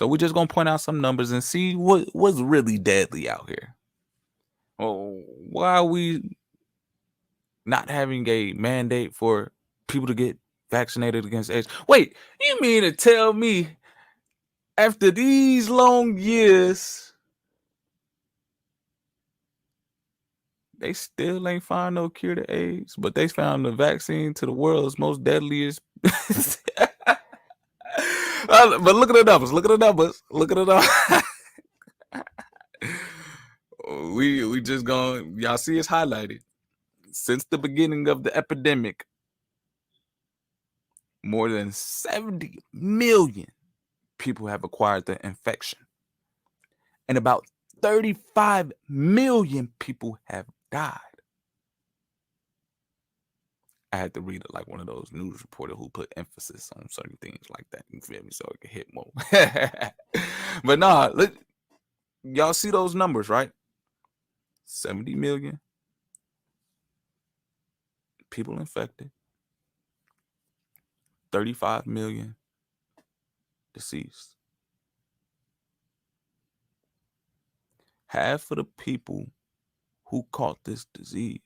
So we're just gonna point out some numbers and see what's really deadly out here. Oh, why are we not having a mandate for people to get vaccinated against AIDS? Wait, you mean to tell me after these long years, they still ain't find no cure to AIDS, but they found the vaccine to the world's most deadliest. But look at the numbers. Look at the numbers. Look at the numbers. we just going. Y'all see it's highlighted. Since the beginning of the epidemic, more than 70 million people have acquired the infection, and about 35 million people have died. I had to read it like one of those news reporters who put emphasis on certain things like that. You feel me? So it can hit more. But nah, look, y'all see those numbers, right? 70 million people infected, 35 million deceased. Half of the people who caught this disease,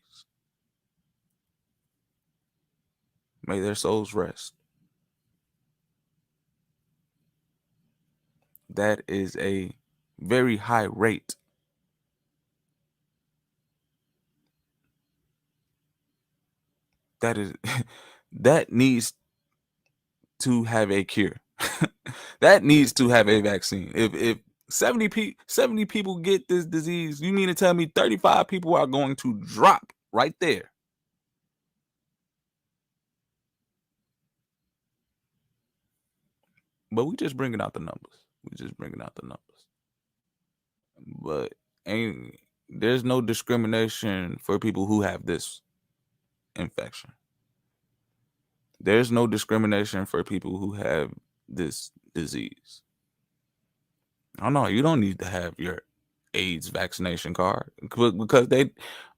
may their souls rest. That is a very high rate. That needs to have a cure. That needs to have a vaccine. If 70 people get this disease, you mean to tell me 35 people are going to drop right there? But we just bringing out the numbers. But there's no discrimination for people who have this infection. There's no discrimination for people who have this disease. Oh no, you don't need to have your AIDS vaccination card because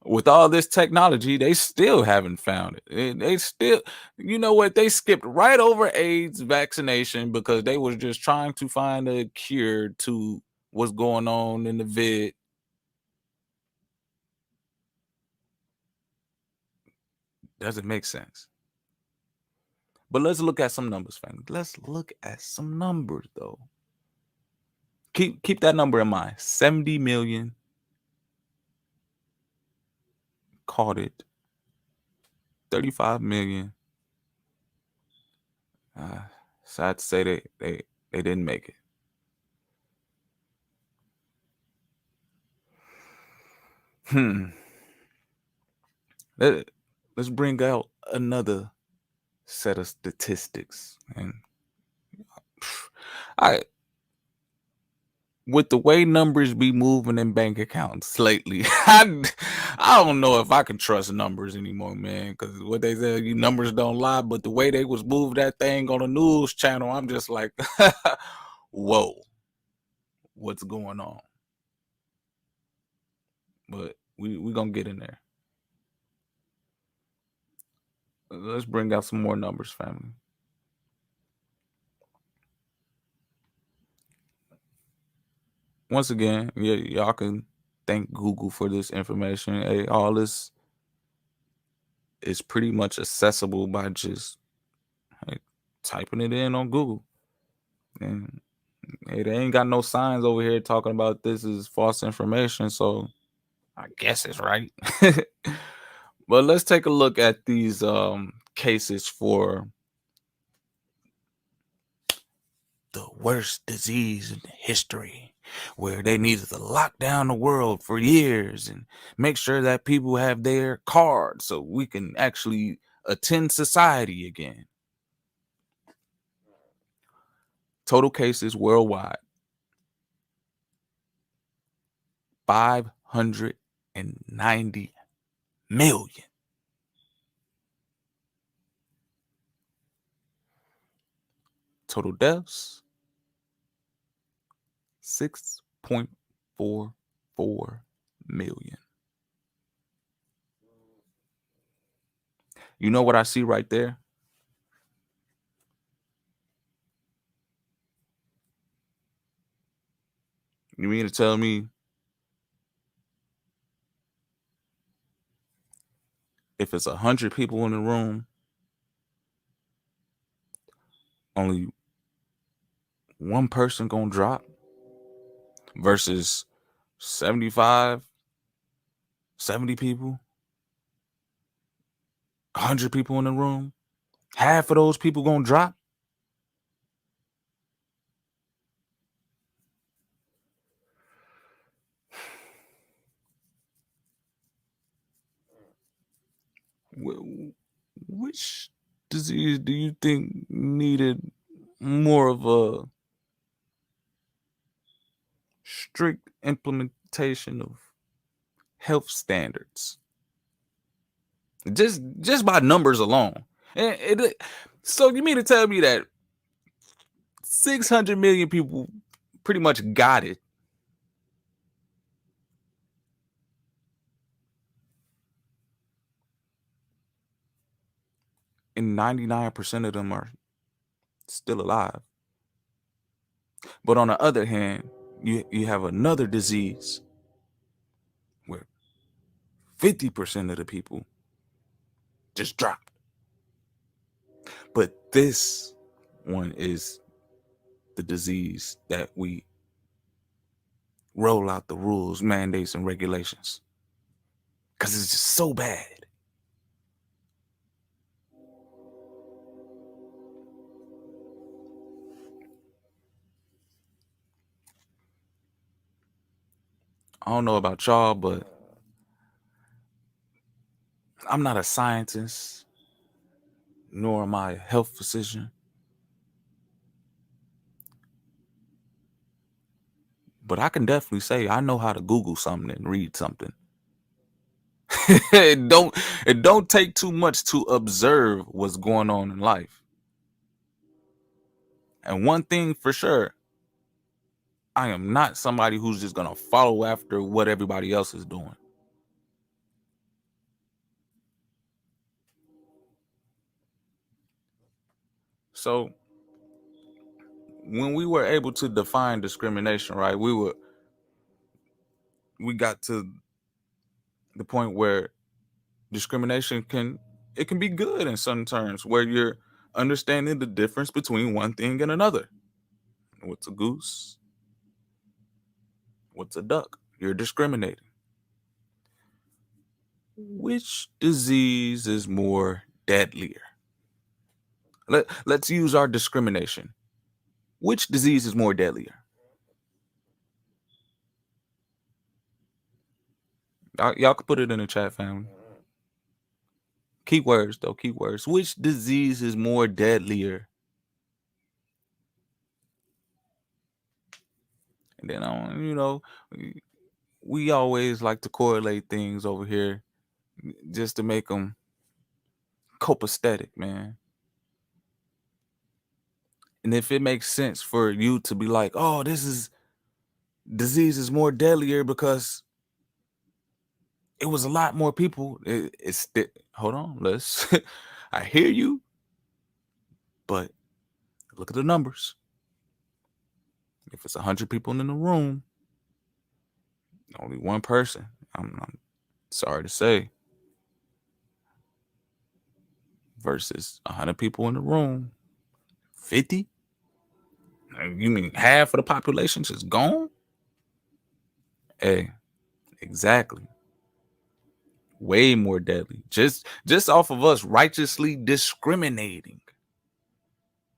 with all this technology, they still haven't found it. They still, you know what? They skipped right over AIDS vaccination because they was just trying to find a cure to what's going on in the VID. Doesn't make sense. But let's look at some numbers, family. Let's look at some numbers, though. Keep that number in mind. 70 million caught it. 35 million. Sad to say they didn't make it. Let's bring out another set of statistics. And with the way numbers be moving in bank accounts lately, I don't know if I can trust numbers anymore, man. Because what they say, numbers don't lie. But the way they was moving that thing on the news channel, I'm just like, whoa, what's going on? But we gonna get in there. Let's bring out some more numbers, family. Once again, y'all can thank Google for this information. Hey, all this is pretty much accessible by just typing it in on Google. And hey, they ain't got no signs over here talking about this is false information, so I guess it's right. But let's take a look at these cases for the worst disease in history, where they needed to lock down the world for years and make sure that people have their cards so we can actually attend society again. Total cases worldwide, 590 million. Total deaths, 6.44 million. You know what I see right there? You mean to tell me if it's 100 people in the room, only one person gonna drop versus 75, 70 people, 100 people in the room? Half of those people gonna drop? Which disease do you think needed more of a strict implementation of health standards? Just by numbers alone. So you mean to tell me that 600 million people pretty much got it, and 99% of them are still alive? But on the other hand, you have another disease where 50% of the people just dropped. But this one is the disease that we roll out the rules, mandates, and regulations because it's just so bad. I don't know about y'all, but I'm not a scientist, nor am I a health physician. But I can definitely say I know how to Google something and read something. it don't take too much to observe what's going on in life. And one thing for sure, I am not somebody who's just gonna follow after what everybody else is doing. So when we were able to define discrimination, right, we got to the point where discrimination can be good in some terms, where you're understanding the difference between one thing and another. What's a goose? What's a duck? You're discriminating. Which disease is more deadlier? Let's use our discrimination. Which disease is more deadlier? Y'all can put it in the chat, family. Keywords, though, keywords. Which disease is more deadlier? And then, we always like to correlate things over here just to make them copacetic, man. And if it makes sense for you to be like, oh, disease is more deadlier because it was a lot more people. Hold on, let's. I hear you, but look at the numbers. If it's 100 people in the room, only one person, I'm sorry to say, versus 100 people in the room, 50? You mean half of the population just gone? Hey, exactly. Way more deadly. Just off of us righteously discriminating.